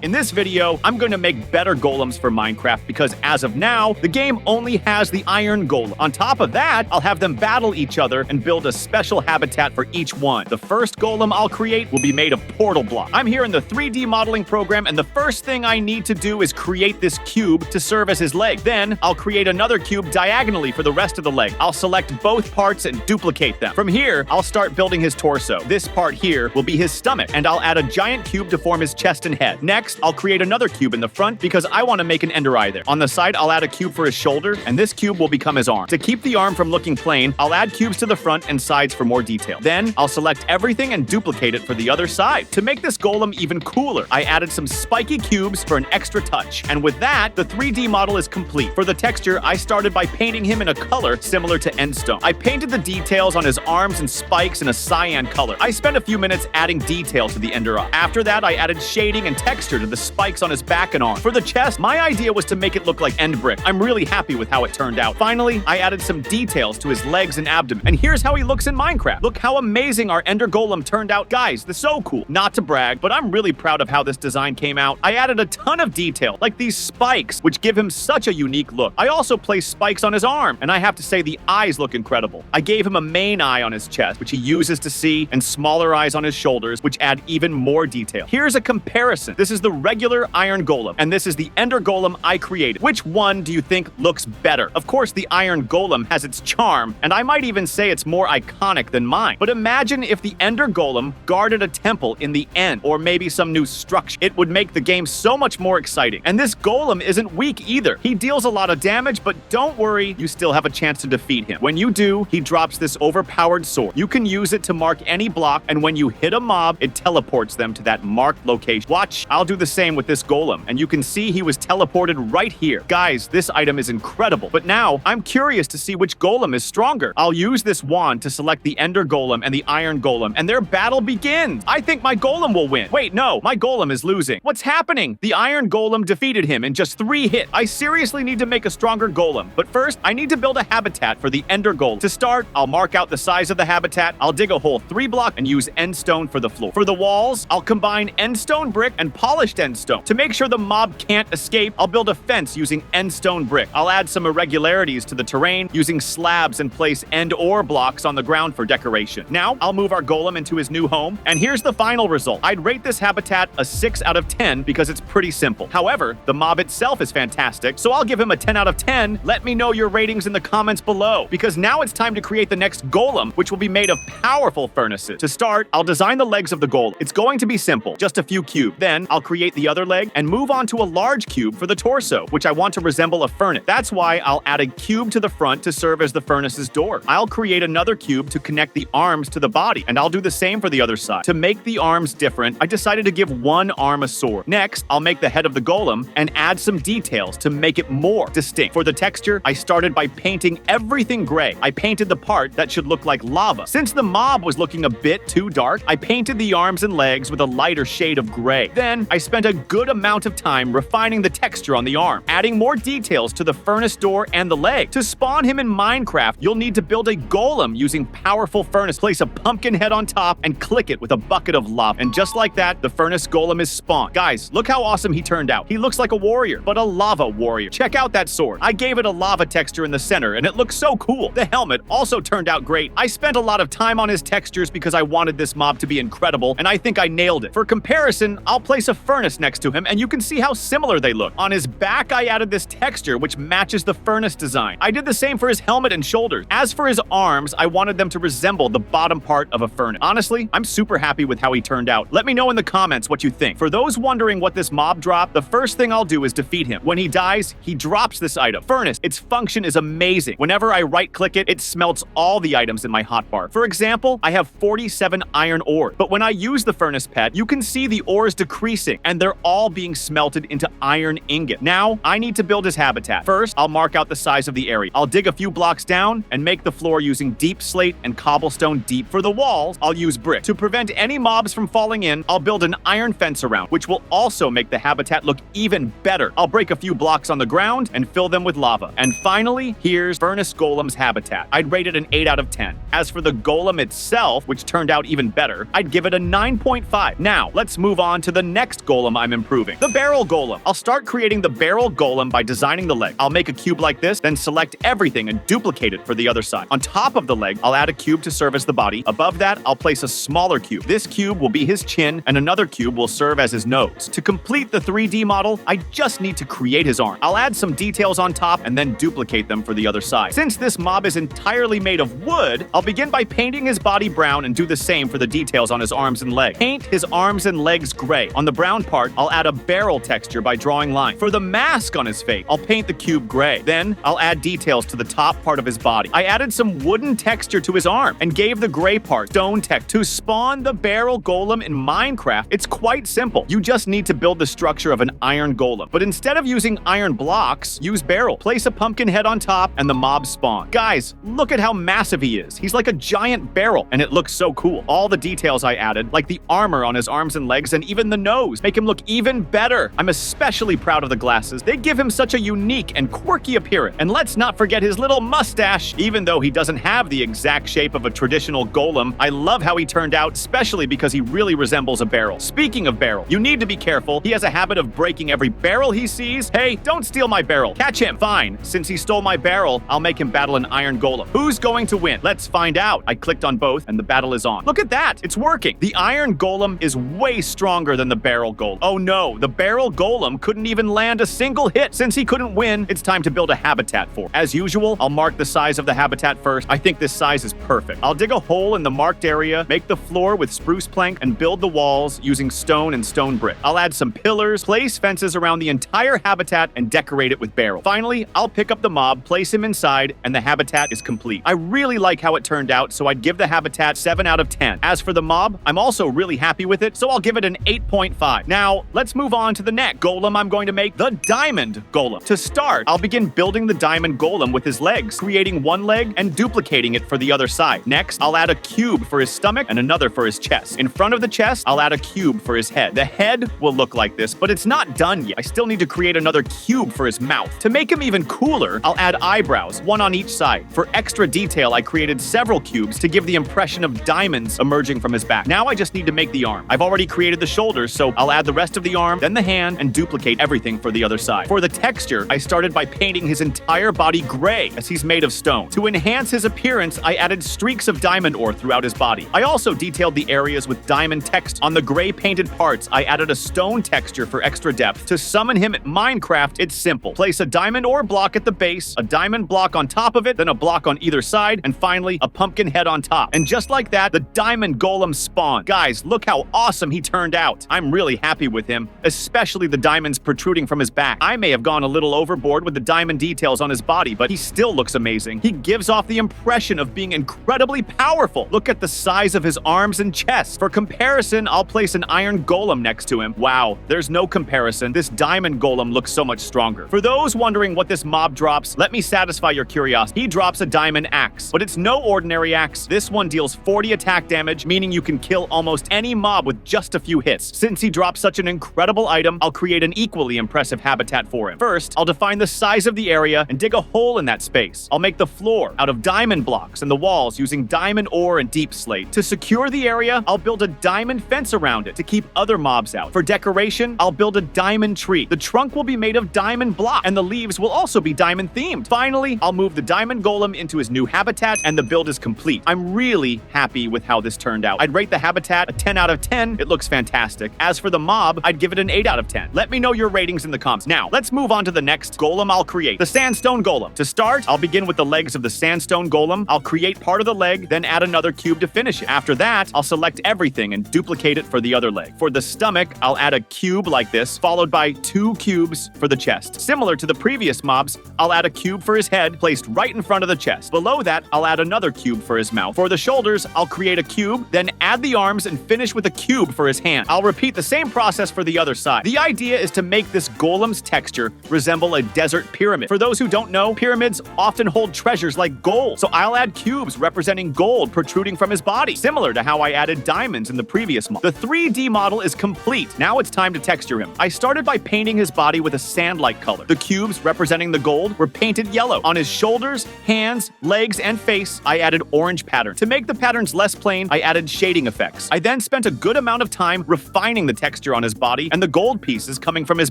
In this video, I'm going to make better golems for Minecraft because as of now, the game only has the iron golem. On top of that, I'll have them battle each other and build a special habitat for each one. The first golem I'll create will be made of portal blocks. I'm here in the 3D modeling program, and the first thing I need to do is create this cube to serve as his leg. Then, I'll create another cube diagonally for the rest of the leg. I'll select both parts and duplicate them. From here, I'll start building his torso. This part here will be his stomach, and I'll add a giant cube to form his chest and head. Next, I'll create another cube in the front because I want to make an ender eye there. On the side, I'll add a cube for his shoulder, and this cube will become his arm. To keep the arm from looking plain, I'll add cubes to the front and sides for more detail. Then, I'll select everything and duplicate it for the other side. To make this golem even cooler, I added some spiky cubes for an extra touch. And with that, the 3D model is complete. For the texture, I started by painting him in a color similar to Endstone. I painted the details on his arms and spikes in a cyan color. I spent a few minutes adding detail to the ender eye. After that, I added shading and texture to the spikes on his back and arm. For the chest, my idea was to make it look like end brick. I'm really happy with how it turned out. Finally, I added some details to his legs and abdomen. And here's how he looks in Minecraft. Look how amazing our ender golem turned out. Guys, this is so cool. Not to brag, but I'm really proud of how this design came out. I added a ton of detail, like these spikes, which give him such a unique look. I also placed spikes on his arm, and I have to say the eyes look incredible. I gave him a main eye on his chest, which he uses to see, and smaller eyes on his shoulders, which add even more detail. Here's a comparison. This is the regular iron golem, and this is the ender golem I created. Which one do you think looks better? Of course, the iron golem has its charm, and I might even say it's more iconic than mine. But imagine if the ender golem guarded a temple in the end, or maybe some new structure. It would make the game so much more exciting. And this golem isn't weak either. He deals a lot of damage, but don't worry, you still have a chance to defeat him. When you do, he drops this overpowered sword. You can use it to mark any block, and when you hit a mob, it teleports them to that marked location. Watch, I'll do the same with this golem, and you can see he was teleported right here. Guys, this item is incredible, but now I'm curious to see which golem is stronger. I'll use this wand to select the ender golem and the iron golem, and their battle begins. I think my golem will win. Wait, no, my golem is losing. What's happening? The iron golem defeated him in just 3 hits. I seriously need to make a stronger golem, but first, I need to build a habitat for the ender golem. To start, I'll mark out the size of the habitat. I'll dig a hole 3 blocks and use endstone for the floor. For the walls, I'll combine endstone brick and polished endstone. To make sure the mob can't escape, I'll build a fence using endstone brick. I'll add some irregularities to the terrain using slabs and place end ore blocks on the ground for decoration. Now, I'll move our golem into his new home, and here's the final result. I'd rate this habitat a 6 out of 10 because it's pretty simple. However, the mob itself is fantastic, so I'll give him a 10 out of 10. Let me know your ratings in the comments below, because now it's time to create the next golem, which will be made of powerful furnaces. To start, I'll design the legs of the golem. It's going to be simple, just a few cubes. Then, I'll create the other leg and move on to a large cube for the torso, which I want to resemble a furnace. That's why I'll add a cube to the front to serve as the furnace's door. I'll create another cube to connect the arms to the body, and I'll do the same for the other side. To make the arms different, I decided to give one arm a sword. Next, I'll make the head of the golem and add some details to make it more distinct. For the texture, I started by painting everything gray. I painted the part that should look like lava. Since the mob was looking a bit too dark, I painted the arms and legs with a lighter shade of gray. Then, I spent a good amount of time refining the texture on the arm, adding more details to the furnace door and the leg. To spawn him in Minecraft, you'll need to build a golem using powerful furnace. Place a pumpkin head on top and click it with a bucket of lava. And just like that, the furnace golem is spawned. Guys, look how awesome he turned out. He looks like a warrior, but a lava warrior. Check out that sword. I gave it a lava texture in the center, and it looks so cool. The helmet also turned out great. I spent a lot of time on his textures because I wanted this mob to be incredible, and I think I nailed it. For comparison, I'll place a furnace next to him, and you can see how similar they look. On his back, I added this texture, which matches the furnace design. I did the same for his helmet and shoulders. As for his arms, I wanted them to resemble the bottom part of a furnace. Honestly, I'm super happy with how he turned out. Let me know in the comments what you think. For those wondering what this mob dropped, the first thing I'll do is defeat him. When he dies, he drops this item. Furnace. Its function is amazing. Whenever I right-click it, it smelts all the items in my hotbar. For example, I have 47 iron ores, but when I use the furnace pet, you can see the ores decreasing, and they're all being smelted into iron ingot. Now, I need to build his habitat. First, I'll mark out the size of the area. I'll dig a few blocks down and make the floor using deep slate and cobblestone deep. For the walls, I'll use brick. To prevent any mobs from falling in, I'll build an iron fence around, which will also make the habitat look even better. I'll break a few blocks on the ground and fill them with lava. And finally, here's Furnace Golem's habitat. I'd rate it an 8 out of 10. As for the golem itself, which turned out even better, I'd give it a 9.5. Now, let's move on to the next golem. golem I'm improving. The barrel golem. I'll start creating the barrel golem by designing the leg. I'll make a cube like this, then select everything and duplicate it for the other side. On top of the leg, I'll add a cube to serve as the body. Above that, I'll place a smaller cube. This cube will be his chin, and another cube will serve as his nose. To complete the 3D model, I just need to create his arm. I'll add some details on top and then duplicate them for the other side. Since this mob is entirely made of wood, I'll begin by painting his body brown and do the same for the details on his arms and legs. Paint his arms and legs gray. On the brown part, I'll add a barrel texture by drawing lines. For the mask on his face, I'll paint the cube gray. Then, I'll add details to the top part of his body. I added some wooden texture to his arm and gave the gray part stone text. To spawn the barrel golem in Minecraft, it's quite simple. You just need to build the structure of an iron golem. But instead of using iron blocks, use barrel. Place a pumpkin head on top and the mob spawn. Guys, look at how massive he is. He's like a giant barrel and it looks so cool. All the details I added, like the armor on his arms and legs and even the nose, make him look even better. I'm especially proud of the glasses. They give him such a unique and quirky appearance. And let's not forget his little mustache. Even though he doesn't have the exact shape of a traditional golem, I love how he turned out, especially because he really resembles a barrel. Speaking of barrel, you need to be careful. He has a habit of breaking every barrel he sees. Hey, don't steal my barrel. Catch him. Fine. Since he stole my barrel, I'll make him battle an iron golem. Who's going to win? Let's find out. I clicked on both and the battle is on. Look at that. It's working. The iron golem is way stronger than the barrel golem. Oh no, the barrel golem couldn't even land a single hit. Since he couldn't win, it's time to build a habitat for him. As usual, I'll mark the size of the habitat first. I think this size is perfect. I'll dig a hole in the marked area, make the floor with spruce plank, and build the walls using stone and stone brick. I'll add some pillars, place fences around the entire habitat, and decorate it with barrel. Finally, I'll pick up the mob, place him inside, and the habitat is complete. I really like how it turned out, so I'd give the habitat 7 out of 10. As for the mob, I'm also really happy with it, so I'll give it an 8.5. Now, let's move on to the next golem I'm going to make, the diamond golem. To start, I'll begin building the diamond golem with his legs, creating one leg and duplicating it for the other side. Next, I'll add a cube for his stomach and another for his chest. In front of the chest, I'll add a cube for his head. The head will look like this, but it's not done yet. I still need to create another cube for his mouth. To make him even cooler, I'll add eyebrows, one on each side. For extra detail, I created several cubes to give the impression of diamonds emerging from his back. Now I just need to make the arm. I've already created the shoulders, so I'll add the rest of the arm, then the hand, and duplicate everything for the other side. For the texture, I started by painting his entire body gray, as he's made of stone. To enhance his appearance, I added streaks of diamond ore throughout his body. I also detailed the areas with diamond text. On the gray painted parts, I added a stone texture for extra depth. To summon him at Minecraft, it's simple. Place a diamond ore block at the base, a diamond block on top of it, then a block on either side, and finally, a pumpkin head on top. And just like that, the diamond golem spawned. Guys, look how awesome he turned out. I'm really happy with him, especially the diamonds protruding from his back. I may have gone a little overboard with the diamond details on his body, but he still looks amazing. He gives off the impression of being incredibly powerful. Look at the size of his arms and chest. For comparison, I'll place an iron golem next to him. Wow, there's no comparison. This diamond golem looks so much stronger. For those wondering what this mob drops, let me satisfy your curiosity. He drops a diamond axe, but it's no ordinary axe. This one deals 40 attack damage, meaning you can kill almost any mob with just a few hits. Since he drops such an incredible item, I'll create an equally impressive habitat for him. First, I'll define the size of the area and dig a hole in that space. I'll make the floor out of diamond blocks and the walls using diamond ore and deep slate. To secure the area, I'll build a diamond fence around it to keep other mobs out. For decoration, I'll build a diamond tree. The trunk will be made of diamond block, and the leaves will also be diamond themed. Finally, I'll move the diamond golem into his new habitat, and the build is complete. I'm really happy with how this turned out. I'd rate the habitat a 10 out of 10. It looks fantastic. As for the mob, I'd give it an 8 out of 10. Let me know your ratings in the comments. Now, let's move on to the next golem I'll create, the Sandstone Golem. To start, I'll begin with the legs of the Sandstone Golem. I'll create part of the leg, then add another cube to finish it. After that, I'll select everything and duplicate it for the other leg. For the stomach, I'll add a cube like this, followed by 2 cubes for the chest. Similar to the previous mobs, I'll add a cube for his head, placed right in front of the chest. Below that, I'll add another cube for his mouth. For the shoulders, I'll create a cube, then add the arms and finish with a cube for his hand. I'll repeat the same process for the other side. The idea is to make this golem's texture resemble a desert pyramid. For those who don't know, pyramids often hold treasures like gold, so I'll add cubes representing gold protruding from his body, similar to how I added diamonds in the previous model. The 3D model is complete. Now it's time to texture him. I started by painting his body with a sand-like color. The cubes representing the gold were painted yellow. On his shoulders, hands, legs, and face, I added orange pattern. To make the patterns less plain, I added shading effects. I then spent a good amount of time refining the texture texture on his body and the gold pieces coming from his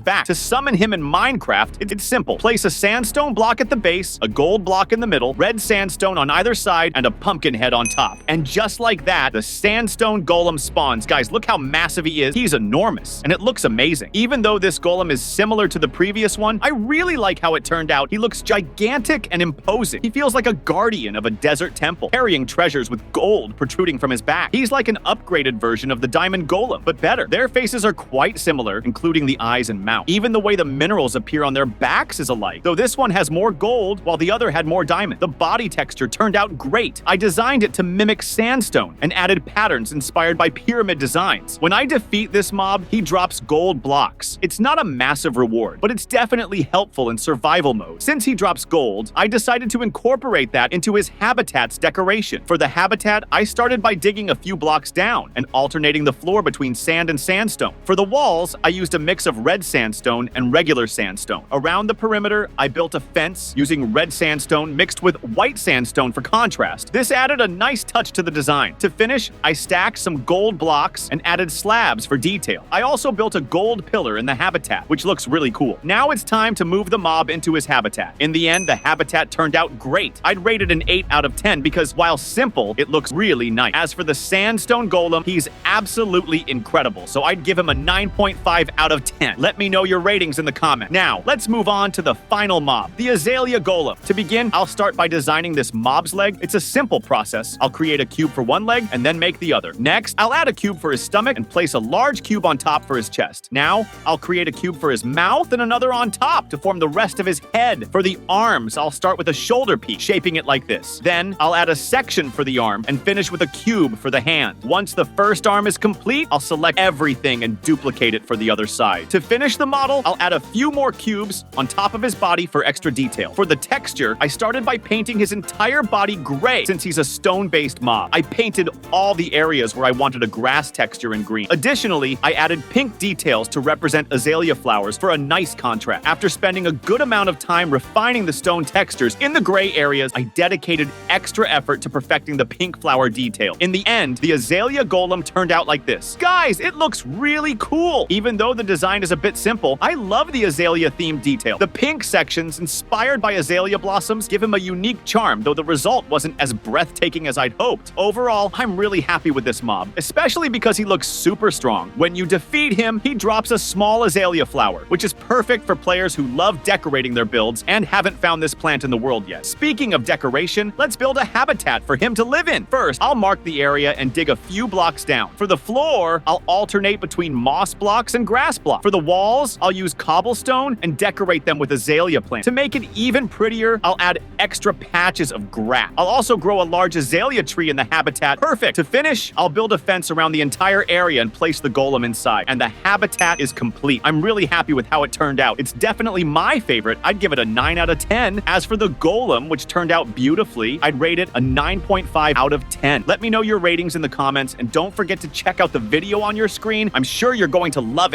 back. To summon him in Minecraft, it's simple. Place a sandstone block at the base, a gold block in the middle, red sandstone on either side, and a pumpkin head on top. And just like that, the Sandstone Golem spawns. Guys, look how massive he is. He's enormous, and it looks amazing. Even though this golem is similar to the previous one, I really like how it turned out. He looks gigantic and imposing. He feels like a guardian of a desert temple, carrying treasures with gold protruding from his back. He's like an upgraded version of the diamond golem, but better. Their faces are quite similar, including the eyes and mouth. Even the way the minerals appear on their backs is alike, though this one has more gold while the other had more diamond. The body texture turned out great. I designed it to mimic sandstone and added patterns inspired by pyramid designs. When I defeat this mob, he drops gold blocks. It's not a massive reward, but it's definitely helpful in survival mode. Since he drops gold, I decided to incorporate that into his habitat's decoration. For the habitat, I started by digging a few blocks down and alternating the floor between sand and sandstone. For the walls, I used a mix of red sandstone and regular sandstone. Around the perimeter, I built a fence using red sandstone mixed with white sandstone for contrast. This added a nice touch to the design. To finish, I stacked some gold blocks and added slabs for detail. I also built a gold pillar in the habitat, which looks really cool. Now it's time to move the mob into his habitat. In the end, the habitat turned out great. I'd rate it an 8 out of 10 because while simple, it looks really nice. As for the Sandstone Golem, he's absolutely incredible, so I'd give him a 9.5 out of 10. Let me know your ratings in the comments. Now, let's move on to the final mob, the Azalea Golem. To begin, I'll start by designing this mob's leg. It's a simple process. I'll create a cube for one leg and then make the other. Next, I'll add a cube for his stomach and place a large cube on top for his chest. Now, I'll create a cube for his mouth and another on top to form the rest of his head. For the arms, I'll start with a shoulder piece, shaping it like this. Then, I'll add a section for the arm and finish with a cube for the hand. Once the first arm is complete, I'll select everything and duplicate it for the other side. To finish the model, I'll add a few more cubes on top of his body for extra detail. For the texture, I started by painting his entire body gray since he's a stone-based mob. I painted all the areas where I wanted a grass texture in green. Additionally, I added pink details to represent azalea flowers for a nice contrast. After spending a good amount of time refining the stone textures in the gray areas, I dedicated extra effort to perfecting the pink flower detail. In the end, the Azalea Golem turned out like this. Guys, it looks really cool. Even though the design is a bit simple, I love the azalea themed detail. The pink sections, inspired by azalea blossoms, give him a unique charm, though the result wasn't as breathtaking as I'd hoped. Overall, I'm really happy with this mob, especially because he looks super strong. When you defeat him, he drops a small azalea flower, which is perfect for players who love decorating their builds and haven't found this plant in the world yet. Speaking of decoration, let's build a habitat for him to live in. First, I'll mark the area and dig a few blocks down. For the floor, I'll alternate between moss blocks and grass blocks. For the walls, I'll use cobblestone and decorate them with azalea plants. To make it even prettier, I'll add extra patches of grass. I'll also grow a large azalea tree in the habitat. Perfect! To finish, I'll build a fence around the entire area and place the golem inside. And the habitat is complete. I'm really happy with how it turned out. It's definitely my favorite. I'd give it a 9 out of 10. As for the golem, which turned out beautifully, I'd rate it a 9.5 out of 10. Let me know your ratings in the comments, and don't forget to check out the video on your screen. I'm sure you're going to love it.